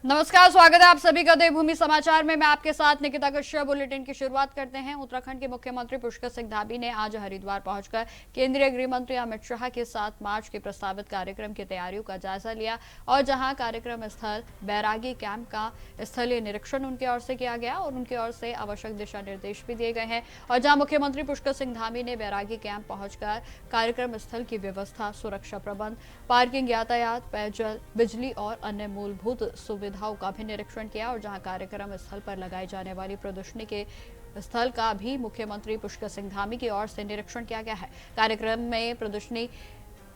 नमस्कार, स्वागत है आप सभी का देवभूमि समाचार में। मैं आपके साथ निकिता कश्यप। बुलेटिन की शुरुआत करते हैं। उत्तराखंड के मुख्यमंत्री पुष्कर सिंह धामी ने आज हरिद्वार पहुंचकर केंद्रीय गृह मंत्री अमित शाह के साथ मार्च के प्रस्तावित कार्यक्रम की तैयारियों का जायजा लिया और जहां कार्यक्रम स्थल बैरागी कैंप का स्थलीय निरीक्षण उनकी ओर से किया गया और उनकी ओर से आवश्यक दिशा निर्देश भी दिए गए हैं। और जहां मुख्यमंत्री पुष्कर सिंह धामी ने बैरागी कैंप पहुंचकर कार्यक्रम स्थल की व्यवस्था, सुरक्षा प्रबंध, पार्किंग, यातायात, पेयजल, बिजली और अन्य मूलभूत सुविधाओं का भी निरीक्षण किया और जहां कार्यक्रम स्थल पर लगाई जाने वाली प्रदर्शनी के स्थल का भी मुख्यमंत्री पुष्कर सिंह धामी की ओर से निरीक्षण किया गया है। कार्यक्रम में प्रदर्शनी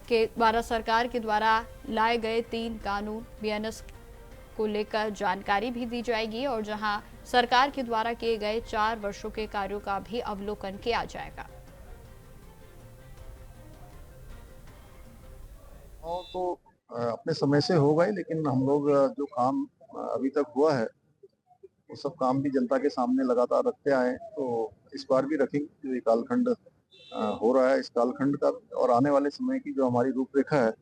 के द्वारा सरकार के द्वारा लाए गए 3 कानून बीएनएस को लेकर जानकारी भी दी जाएगी और जहां सरकार के द्वारा किए गए 4 वर्षों के कार्यों का भी अवलोकन किया जाएगा। तो अपने समय से होगा ही, लेकिन हम लोग जो काम अभी तक हुआ है वो सब काम भी जनता के सामने लगातार रखते आए, तो इस बार भी रखेंगे। जो ये कालखंड हो रहा है, इस कालखंड का और आने वाले समय की जो हमारी रूपरेखा है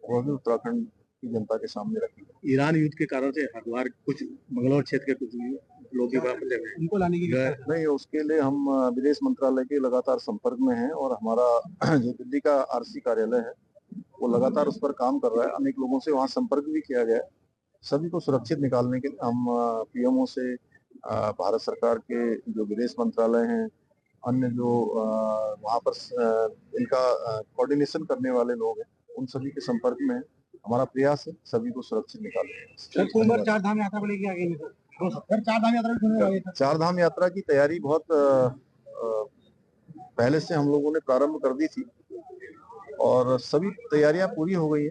वो भी उत्तराखंड की जनता के सामने रखेंगे। ईरान युद्ध के कारण से हरिद्वार कुछ मंगलौर क्षेत्र के कुछ लोग उनको लाने की नहीं, उसके लिए हम विदेश मंत्रालय के लगातार संपर्क में हैं और हमारा जो दिल्ली का आरसी कार्यालय है वो लगातार उस पर काम कर रहा है। अनेक लोगों से वहाँ संपर्क भी किया गया है। सभी को सुरक्षित निकालने के लिए हम पीएमओ से, भारत सरकार के जो विदेश मंत्रालय हैं, अन्य जो वहाँ पर इनका कोऑर्डिनेशन करने वाले लोग हैं, उन सभी के संपर्क में हमारा प्रयास है सभी को सुरक्षित निकालने। चारधाम यात्रा को लेकर आगे चारधाम यात्रा की तैयारी बहुत पहले से हम लोगों ने प्रारंभ कर दी थी और सभी तैयारियां पूरी हो गई हैं।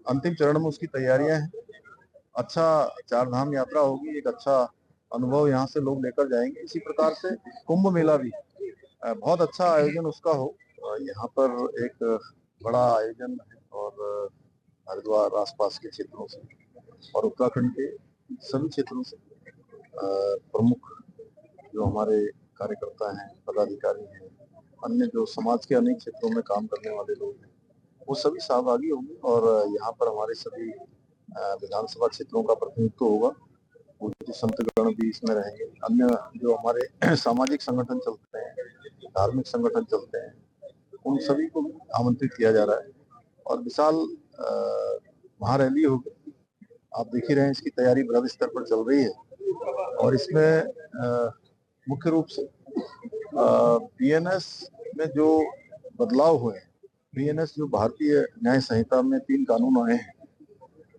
अंतिम चरण में उसकी तैयारियां हैं। अच्छा चारधाम यात्रा होगी, एक अच्छा अनुभव यहाँ से लोग लेकर जाएंगे। इसी प्रकार से कुंभ मेला भी बहुत अच्छा आयोजन उसका हो। यहाँ पर एक बड़ा आयोजन है और हरिद्वार आसपास के क्षेत्रों से और उत्तराखंड के सभी क्षेत्रों से प्रमुख जो हमारे कार्यकर्ता हैं, पदाधिकारी हैं, अन्य जो समाज के अनेक क्षेत्रों में काम करने वाले लोग हैं, वो सभी सहभागी होंगे और यहाँ पर हमारे सभी विधानसभा क्षेत्रों का प्रतिनिधित्व होगा। पूज्य संतगण भी इसमें रहेंगे। अन्य जो हमारे सामाजिक संगठन चलते हैं, धार्मिक संगठन चलते हैं, उन सभी को भी आमंत्रित किया जा रहा है और विशाल वहाँ रैली होगी। आप देख ही रहे हैं, इसकी तैयारी बृहद स्तर पर चल रही है और इसमें मुख्य रूप से बीएनएस में जो बदलाव हुए हैं, बीएनएस जो भारतीय न्याय संहिता में 3 कानून आए हैं,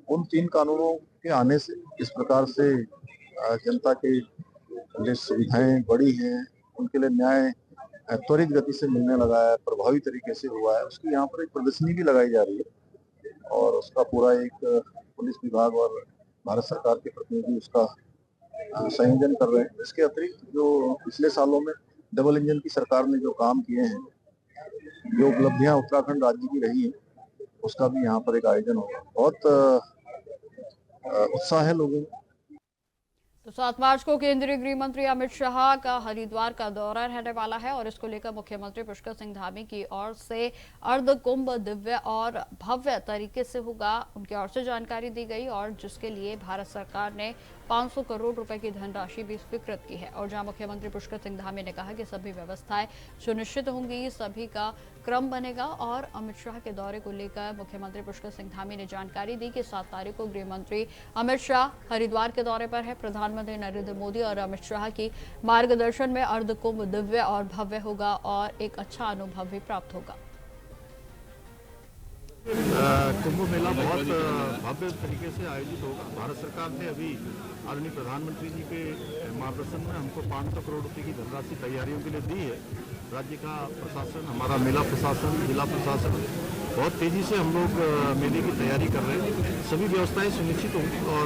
उन 3 कानूनों के आने से इस प्रकार से जनता के लिए सुविधाएं बढ़ी हैं, उनके लिए न्याय त्वरित गति से मिलने लगा है, प्रभावी तरीके से हुआ है। उसकी यहाँ पर एक प्रदर्शनी भी लगाई जा रही है और उसका पूरा एक पुलिस विभाग और भारत सरकार के प्रतिनिधि उसका संयोजन कर रहे हैं। इसके अतिरिक्त जो पिछले सालों में डबल इंजन की सरकार ने जो काम किए हैं, जो उपलब्धियां उत्तराखंड राज्य की रही है, उसका भी यहाँ पर एक आयोजन होगा। बहुत उत्साह है लोगों में। तो 7 मार्च को केंद्रीय गृह मंत्री अमित शाह का हरिद्वार का दौरा रहने वाला है और इसको लेकर मुख्यमंत्री पुष्कर सिंह धामी की ओर से अर्ध कुंभ दिव्य और भव्य तरीके से होगा, उनकी ओर से जानकारी दी गई और जिसके लिए भारत सरकार ने 500 करोड़ रुपए की धनराशि भी स्वीकृत की है। और जहां मुख्यमंत्री पुष्कर सिंह धामी ने कहा कि सभी व्यवस्थाएं सुनिश्चित होंगी, सभी का क्रम बनेगा और अमित शाह के दौरे को लेकर मुख्यमंत्री पुष्कर सिंह धामी ने जानकारी दी कि 7 तारीख को गृह मंत्री अमित शाह हरिद्वार के दौरे पर है। प्रधानमंत्री नरेंद्र मोदी और अमित शाह की मार्गदर्शन में अर्ध कुंभ दिव्य और भव्य होगा और एक अच्छा अनुभव भी प्राप्त होगा। कुंभ मेला बहुत भव्य तरीके से आयोजित होगा। भारत सरकार ने अभी आदरणीय प्रधानमंत्री जी के मार्गदर्शन में हमको 500 करोड़ रुपए की धनराशि तैयारियों के लिए दी है। राज्य का प्रशासन, हमारा मेला प्रशासन, जिला प्रशासन बहुत तेजी से हम लोग मेले की तैयारी कर रहे हैं। सभी व्यवस्थाएं सुनिश्चित होंगी और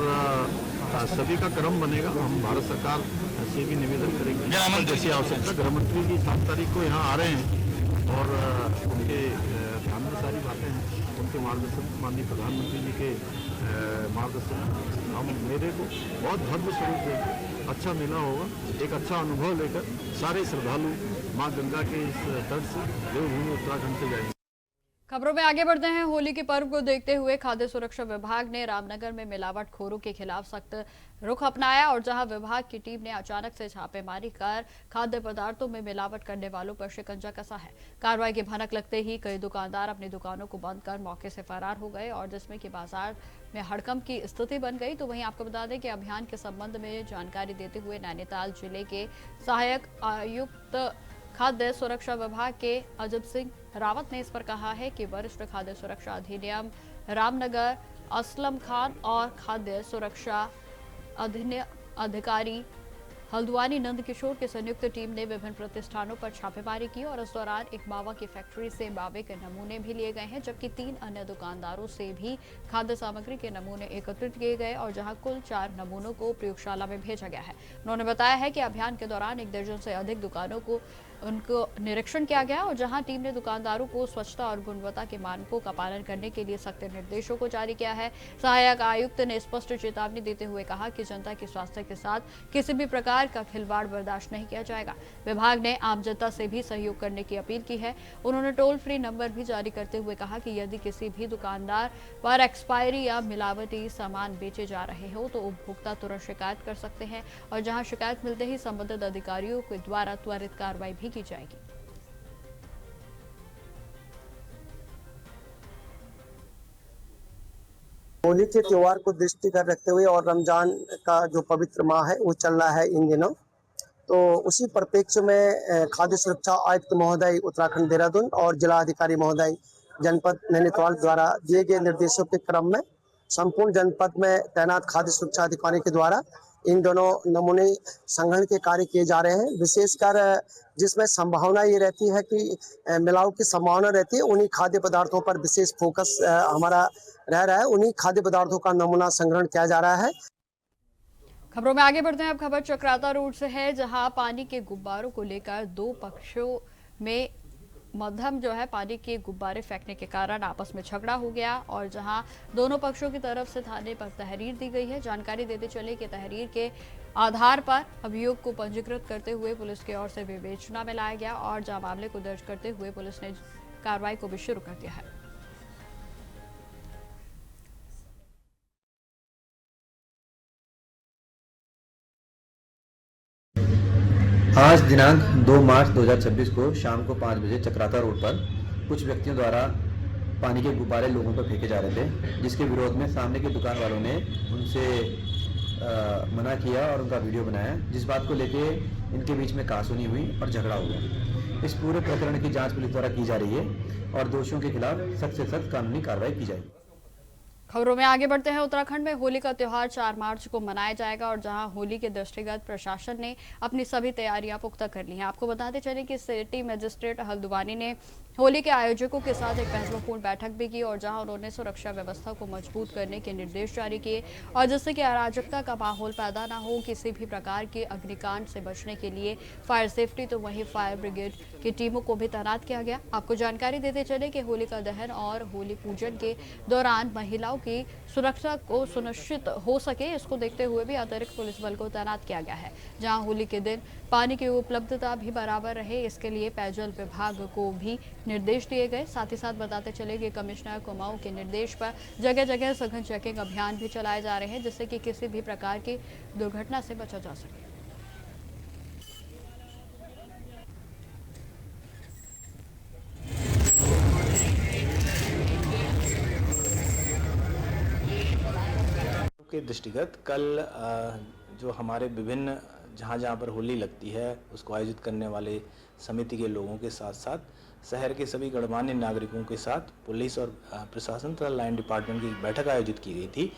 सभी का क्रम बनेगा। हम भारत सरकार से भी निवेदन करेंगे जैसी आवश्यकता। गृह मंत्री जी 7 तारीख को यहाँ आ रहे हैं और उनके ध्यान में सारी बातें हैं। उनके मार्गदर्शन, माननीय प्रधानमंत्री जी के मार्गदर्शन हम मेले को बहुत भव्य स्वरूप देंगे। अच्छा मेला होगा, एक अच्छा अनुभव लेकर सारे श्रद्धालु मां गंगा के इस तट से देवभूमि उत्तराखंड से जाएंगे। खबरों में आगे बढ़ते हैं। होली के पर्व को देखते हुए खाद्य सुरक्षा विभाग ने रामनगर में मिलावटखोरों के खिलाफ सख्त रुख अपनाया और जहां विभाग की टीम ने अचानक से छापेमारी कर खाद्य पदार्थों में मिलावट करने वालों पर शिकंजा कसा है। कार्रवाई की भनक लगते ही कई दुकानदार अपनी दुकानों को बंद कर मौके से फरार हो गए और जिसमें कि बाजार में हड़कंप की स्थिति बन गई। तो वहीं आपको बता दें कि अभियान के संबंध में जानकारी देते हुए नैनीताल जिले के सहायक आयुक्त खाद्य सुरक्षा विभाग के अजब सिंह रावत ने इस पर कहा है कि वरिष्ठ खाद्य सुरक्षा अधिनियम रामनगर असलम खान और खाद्य सुरक्षा अधिकारी हल्द्वानी नंद किशोर के संयुक्त टीम ने विभिन्न प्रतिष्ठानों पर छापेमारी की और इस दौरान एक मावा की फैक्ट्री से मावे के नमूने भी लिए गए हैं, जबकि 3 अन्य दुकानदारों से भी खाद्य सामग्री के नमूने एकत्रित किए गए और जहां कुल 4 नमूनों को प्रयोगशाला में भेजा गया है। उन्होंने बताया है कि अभियान के दौरान 1 दर्जन से अधिक दुकानों को उनको निरीक्षण किया गया और जहां टीम ने दुकानदारों को स्वच्छता और गुणवत्ता के मानकों का पालन करने के लिए सख्त निर्देशों को जारी किया है। सहायक आयुक्त ने स्पष्ट चेतावनी देते हुए कहा कि जनता के स्वास्थ्य के साथ किसी भी प्रकार का खिलवाड़ बर्दाश्त नहीं किया जाएगा। विभाग ने आम जनता से भी सहयोग करने की अपील की है। उन्होंने टोल फ्री नंबर भी जारी करते हुए कहा कि यदि किसी भी दुकानदार पर एक्सपायरी या मिलावटी सामान बेचे जा रहे हो तो उपभोक्ता तुरंत शिकायत कर सकते हैं और जहां शिकायत मिलते ही संबंधित अधिकारियों के द्वारा त्वरित कार्रवाई भी की जाएगी। होली के त्योहार को दृष्टिगत रखते हुए और रमजान का जो पवित्र माह है वो चल रहा है इन दिनों, तो उसी परिप्रेक्ष्य में खाद्य सुरक्षा आयुक्त महोदय उत्तराखंड देहरादून और जिला अधिकारी महोदय जनपद नैनीताल द्वारा दिए गए निर्देशों के क्रम में संपूर्ण जनपद में तैनात खाद्य सुरक्षा अधिकारी के द्वारा इन दोनों नमूने संग्रहण के कार्य किए जा रहे हैं। विशेषकर जिसमें संभावना ये रहती है कि मिलावट की संभावना रहती है, उन्हीं खाद्य पदार्थों पर विशेष फोकस हमारा रह रहा है। उन्हीं खाद्य पदार्थों का नमूना संग्रहण किया जा रहा है। खबरों में आगे बढ़ते हैं। अब खबर चक्राता रोड से है, जहां पानी के गुब्बारों को लेकर 2 पक्षों में मध्यम जो है पानी के गुब्बारे फेंकने के कारण आपस में झगड़ा हो गया और जहां दोनों पक्षों की तरफ से थाने पर तहरीर दी गई है। जानकारी देते चले कि तहरीर के आधार पर अभियोग को पंजीकृत करते हुए पुलिस की ओर से विवेचना में लाया गया और जहां मामले को दर्ज करते हुए पुलिस ने कार्रवाई को भी शुरू कर दिया है। आज दिनांक 2 मार्च 2026 को शाम को 5 बजे चक्राता रोड पर कुछ व्यक्तियों द्वारा पानी के गुब्बारे लोगों पर फेंके जा रहे थे, जिसके विरोध में सामने के दुकान वालों ने उनसे मना किया और उनका वीडियो बनाया, जिस बात को लेके इनके बीच में कहासुनी हुई और झगड़ा हुआ। इस पूरे प्रकरण की जांच पुलिस द्वारा की जा रही है और दोषियों के खिलाफ सख्त से सख्त कानूनी कार्रवाई की जाएगी। खबरों में आगे बढ़ते हैं। उत्तराखंड में होली का त्योहार 4 मार्च को मनाया जाएगा और जहां होली के दृष्टिगत प्रशासन ने अपनी सभी तैयारियां पुख्ता कर ली हैं। आपको बताते चले कि सिटी मजिस्ट्रेट हल्द्वानी ने होली के आयोजकों के साथ एक महत्वपूर्ण बैठक भी की और जहां उन्होंने सुरक्षा व्यवस्था को मजबूत करने के निर्देश जारी किए और जिससे कि अराजकता का माहौल पैदा ना हो। किसी भी प्रकार के अग्निकांड से बचने के लिए फायर सेफ्टी तो वहीं फायर ब्रिगेड की टीमों को भी तैनात किया गया। आपको जानकारी देते चले कि होलिका दहन और होली पूजन के दौरान महिलाओं की सुरक्षा को सुनिश्चित हो सके, इसको देखते हुए भी अतिरिक्त पुलिस बल को तैनात किया गया है। जहां होली के दिन पानी की उपलब्धता भी बराबर रहे, इसके लिए पेयजल विभाग को भी निर्देश दिए गए। साथ ही साथ बताते चले कि कमिश्नर कुमाऊं के निर्देश पर जगह जगह सघन चेकिंग अभियान भी चलाए जा रहे हैं, जिससे कि किसी भी प्रकार की दुर्घटना से बचा जा सके। के दृष्टिगत कल जो हमारे विभिन्न जहाँ पर होली लगती है उसको आयोजित करने वाले समिति के लोगों के साथ साथ शहर के सभी गणमान्य नागरिकों के साथ पुलिस और प्रशासन तथा लाइन डिपार्टमेंट की बैठक आयोजित की गई थी।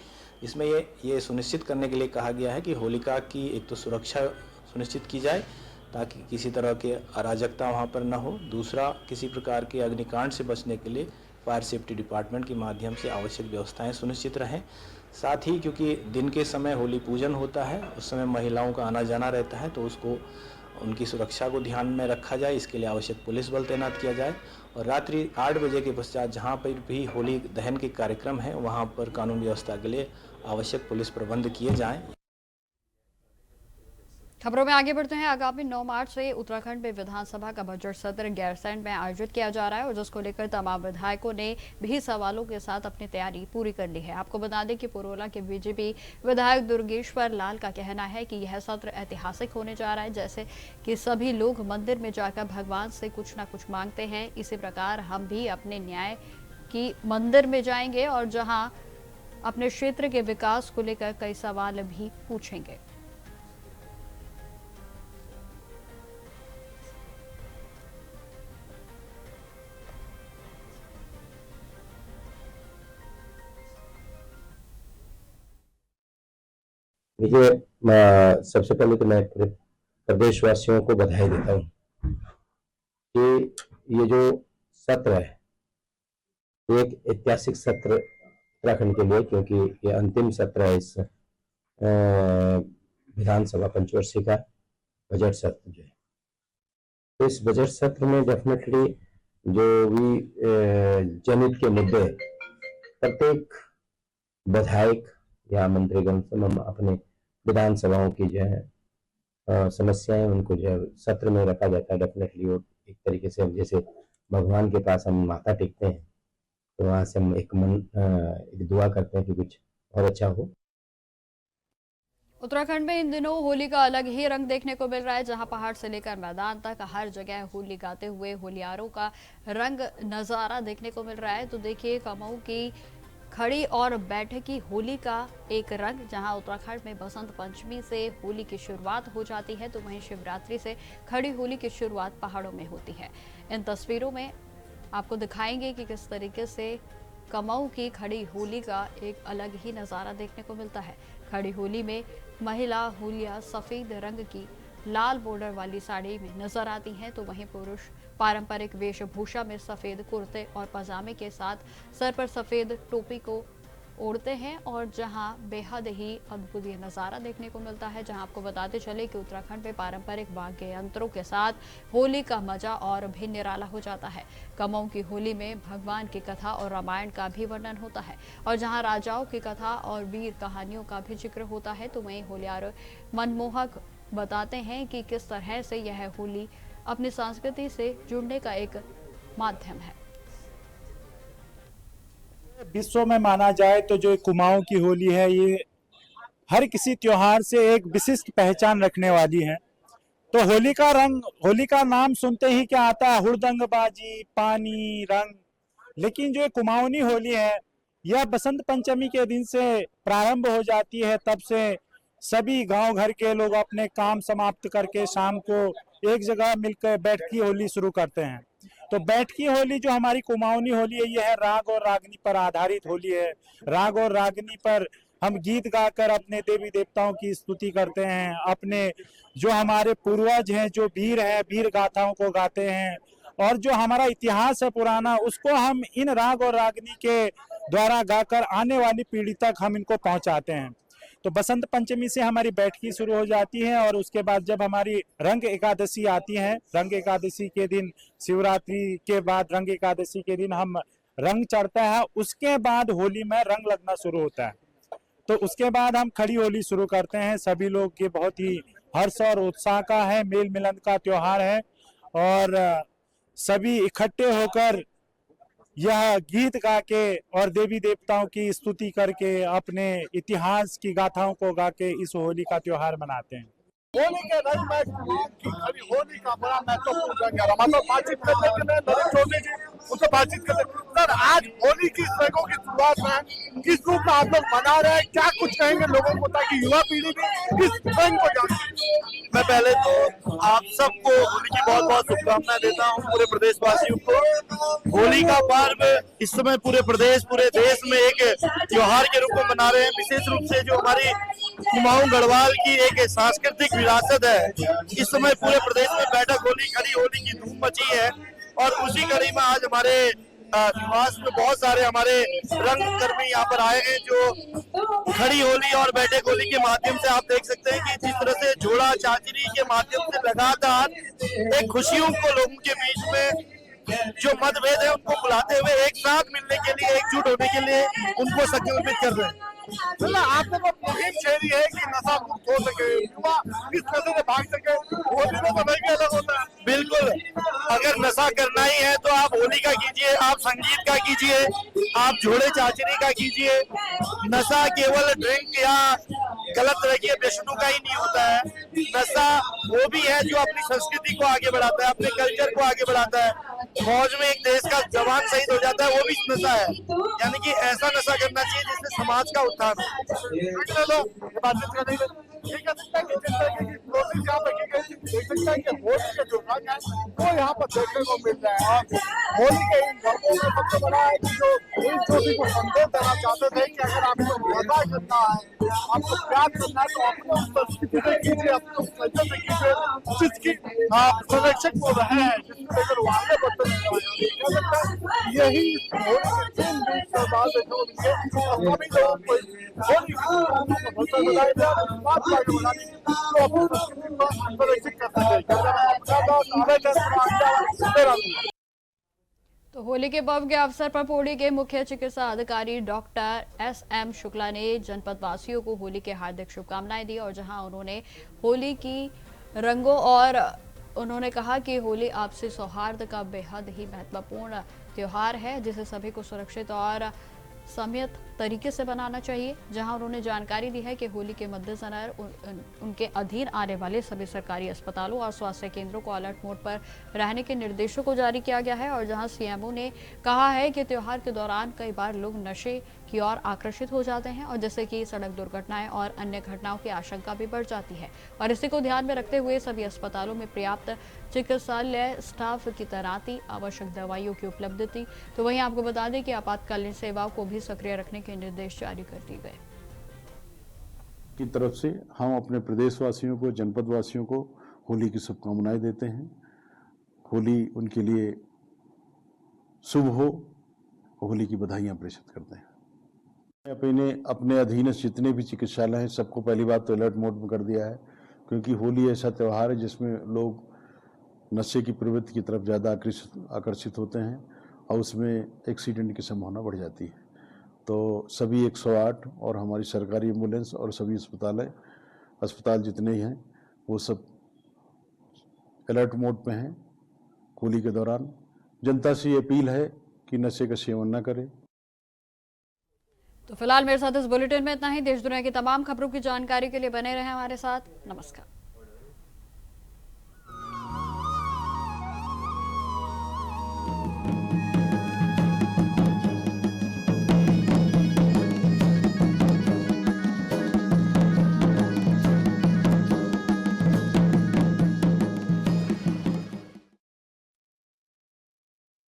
इसमें ये सुनिश्चित करने के लिए कहा गया है कि होलिका की एक तो सुरक्षा सुनिश्चित की जाए ताकि किसी तरह के अराजकता वहाँ पर न हो। दूसरा, किसी प्रकार के अग्निकांड से बचने के लिए फायर सेफ्टी डिपार्टमेंट के माध्यम से आवश्यक व्यवस्थाएं सुनिश्चित रहें। साथ ही क्योंकि दिन के समय होली पूजन होता है, उस समय महिलाओं का आना जाना रहता है, तो उसको उनकी सुरक्षा को ध्यान में रखा जाए। इसके लिए आवश्यक पुलिस बल तैनात किया जाए और रात्रि 8 बजे के पश्चात जहां पर भी होली दहन के कार्यक्रम है वहां पर कानून व्यवस्था के लिए आवश्यक पुलिस प्रबंध किए जाएं। खबरों में आगे बढ़ते हैं। आगामी 9 मार्च से उत्तराखंड में विधानसभा का बजट सत्र गैरसैंण में आयोजित किया जा रहा है और जिसको लेकर तमाम विधायकों ने भी सवालों के साथ अपनी तैयारी पूरी कर ली है। आपको बता दें कि पुरोला के बीजेपी विधायक दुर्गेश्वर लाल का कहना है कि यह सत्र ऐतिहासिक होने जा रहा है। जैसे कि सभी लोग मंदिर में जाकर भगवान से कुछ ना कुछ मांगते हैं, इसी प्रकार हम भी अपने न्याय की मंदिर में जाएंगे और जहां अपने क्षेत्र के विकास को लेकर कई सवाल भी पूछेंगे। देखिए, सबसे पहले तो मैं पूरे प्रदेशवासियों को बधाई देता हूँ कि ये जो सत्र है एक ऐतिहासिक सत्र उत्तराखंड के लिए, क्योंकि ये अंतिम सत्र है इस विधानसभा पंचवर्षीय का बजट सत्र जो है। तो इस बजट सत्र में डेफिनेटली जो भी जनहित के मुद्दे प्रत्येक विधायक या मंत्रीगण से हम अपने विधानसभाओं की जो है समस्याएं उनको जो है सत्र में रखा जाता है। डेफिनेटली वो एक तरीके से हम जैसे भगवान के पास हम माथा टेकते हैं तो वहां से हम एक दुआ करते हैं कि कुछ और अच्छा हो। उत्तराखंड में इन दिनों होली का अलग ही रंग देखने को मिल रहा है, जहां पहाड़ से लेकर मैदान तक हर जगह होली गाते हुए होलियारों का रंग नजारा देखने को मिल रहा है। तो देखिए, कमऊ की खड़ी और बैठकी होली का एक रंग, जहां उत्तराखंड में बसंत पंचमी से होली की शुरुआत हो जाती है तो वहीं शिवरात्रि से खड़ी होली की शुरुआत पहाड़ों में होती है। इन तस्वीरों में आपको दिखाएंगे कि किस तरीके से कमऊ की खड़ी होली का एक अलग ही नज़ारा देखने को मिलता है। खड़ी होली में महिला होलियां सफ़ेद रंग की लाल बॉर्डर वाली साड़ी में नजर आती हैं तो वहीं पुरुष पारंपरिक वेशभूषा में सफ़ेद कुर्ते और पजामे के साथ सर पर सफ़ेद टोपी को ओढ़ते हैं और जहां बेहद ही अद्भुत ये नज़ारा देखने को मिलता है। जहां आपको बताते चले कि उत्तराखंड में पारंपरिक वाद्य यंत्रों के साथ होली का मजा और भी निराला हो जाता है। कमऊ की होली में भगवान की कथा और रामायण का भी वर्णन होता है और जहां राजाओं की कथा और वीर कहानियों का भी जिक्र होता है तो वहीं होलियार मनमोहक बताते हैं कि किस तरह से यह होली अपनी संस्कृति से जुड़ने का एक माध्यम है। विश्व में माना जाए तो जो कुमाऊं की होली है ये हर किसी त्योहार से एक विशिष्ट पहचान रखने वाली है। तो होली का रंग, होली का नाम सुनते ही क्या आता है, हुड़दंगबाजी, पानी, रंग। लेकिन जो कुमाऊनी होली है यह बसंत पंचमी के दिन से प्रारंभ हो जाती है। तब से सभी गांव घर के लोग अपने काम समाप्त करके शाम को एक जगह मिलकर बैठकी होली शुरू करते हैं। तो बैठकी होली जो हमारी कुमाऊनी होली है यह है राग और रागनी पर आधारित होली है। राग और रागनी पर हम गीत गाकर अपने देवी देवताओं की स्तुति करते हैं, अपने जो हमारे पूर्वज हैं, जो वीर हैं, वीर गाथाओं को गाते हैं और जो हमारा इतिहास है पुराना उसको हम इन राग और रागनी के द्वारा गाकर आने वाली पीढ़ी तक हम इनको पहुंचाते हैं। तो बसंत पंचमी से हमारी बैठकी शुरू हो जाती है और उसके बाद जब हमारी रंग एकादशी आती है, रंग एकादशी के दिन, शिवरात्रि के बाद रंग एकादशी के दिन हम रंग चढ़ता है, उसके बाद होली में रंग लगना शुरू होता है। तो उसके बाद हम खड़ी होली शुरू करते हैं। सभी लोग के बहुत ही हर्ष और उत्साह का है, मेल मिलन का त्योहार है और सभी इकट्ठे होकर यह गीत गा के और देवी देवताओं की स्तुति करके अपने इतिहास की गाथाओं को गा के इस होली का त्योहार मनाते हैं। होली के रंग में की खड़ी होली का बड़ा महत्वपूर्ण रंग है। हमारे बातचीत करने के लिए नरेंद्र चौधरी जी उनसे बातचीत करते हैं। सर, आज होली की रंगों की शुरुआत है, किस रूप में आप लोग मना रहे हैं, क्या कुछ कहेंगे लोगों को ताकि युवा पीढ़ी भी इस रंग को जाने? मैं पहले तो आप सबको होली की बहुत बहुत शुभकामनाएं देता हूं, पूरे प्रदेशवासियों को। होली का पर्व इस समय पूरे प्रदेश, पूरे देश में एक त्योहार के रूप में मना रहे हैं। विशेष रूप से जो हमारी कुमाऊं गढ़वाल की एक सांस्कृतिक विरासत है, इस समय पूरे प्रदेश में बैठक होली, खड़ी होली की धूम मची है और उसी कड़ी में आज हमारे निवास में बहुत सारे हमारे रंग कर्मी यहाँ पर आए हैं जो खड़ी होली और बैठक होली के माध्यम से आप देख सकते हैं कि जिस तरह से जोड़ा चाचरी के माध्यम से लगातार एक खुशियों को लोगों के बीच में जो मतभेद है उनको बुलाते हुए एक साथ मिलने के लिए, एकजुट होने के लिए उनको संकल्पित कर रहे हैं। मतलब आपने वो मुहिम छेड़ी है कि नशा मुक्त हो सके, युवा इस नशे से भाग सके, होली में तो नहीं अलग होता है। बिल्कुल, अगर नशा करना ही है तो आप होली का कीजिए, आप संगीत का कीजिए, आप झोड़े चाचरी का कीजिए। नशा केवल ड्रिंक या गलत तरह की व्यसनों का ही नहीं होता है। नशा वो भी है जो अपनी संस्कृति को आगे बढ़ाता है, अपने कल्चर को आगे बढ़ाता है। फौज में एक देश का जवान शहीद हो जाता है, वो भी नशा है। यानी कि ऐसा नशा करना चाहिए जिससे समाज का उत्थान हो। वो यहाँ पर देखने को मिल रहा है। और होली के इन पर्वों में सबसे बड़ा है कि जो इन चोटी को संदेश देना चाहते थे कि अगर आपको मजा करना है, आपको प्यार करना है, तो अपने उस संस्कृति से कीजिए, अपने उस कल्चर से कीजिए जिसकी संरक्षक वो रहे हैं, जिसको लेकर वो आगे बढ़ते हैं। यही होली के 3 दिन के बाद देखने को मिले और सभी लोगों को होली की बहुत बधाई दें, बात आगे बढ़ाने की तो अपनी संस्कृति को संरक्षित करते हैं। तो होली के पर्व के अवसर पर पौड़ी के मुख्य चिकित्सा अधिकारी डॉक्टर SM शुक्ला ने जनपद वासियों को होली के हार्दिक शुभकामनाएं दी और जहां उन्होंने होली की रंगों और उन्होंने कहा कि होली आपसी सौहार्द का बेहद ही महत्वपूर्ण त्योहार है जिसे सभी को सुरक्षित और संयत तरीके से बनाना चाहिए। जहां उन्होंने जानकारी दी है कि होली के मद्देनजर उनके अधीन आने वाले सभी सरकारी अस्पतालों और स्वास्थ्य केंद्रों को अलर्ट मोड पर रहने के निर्देशों को जारी किया गया है और जहां CMO ने कहा है कि त्योहार के दौरान कई बार लोग नशे की ओर आकर्षित हो जाते हैं और जैसे कि सड़क दुर्घटनाएं और अन्य घटनाओं की आशंका भी बढ़ जाती है और इसी को ध्यान में रखते हुए सभी अस्पतालों में पर्याप्त चिकित्सालय स्टाफ की तैनाती, आवश्यक दवाइयों की उपलब्धता। तो वहीं आपको बता दें कि आपातकालीन सेवाओं को भी सक्रिय रखने के निर्देश जारी कर दिए गए। की तरफ से हम अपने प्रदेशवासियों को, जनपद वासियों को होली की शुभकामनाएं देते हैं। होली उनके लिए शुभ हो, होली की बधाइयां प्रेषित करते हैं। अपने अधीन जितने भी चिकित्सालय हैं सबको पहली बात तो अलर्ट मोड में कर दिया है, क्योंकि होली ऐसा त्यौहार है जिसमें लोग नशे की प्रवृत्ति की तरफ ज़्यादा आकर्षित होते हैं और उसमें एक्सीडेंट की संभावना बढ़ जाती है। तो सभी 108 और हमारी सरकारी एम्बुलेंस और सभी अस्पताल जितने ही हैं वो सब अलर्ट मोड पे हैं। होली के दौरान जनता से ये अपील है कि नशे का सेवन न करें। तो फिलहाल मेरे साथ इस बुलेटिन में इतना ही। देश दुनिया की तमाम खबरों की जानकारी के लिए बने रहें हमारे साथ। नमस्कार।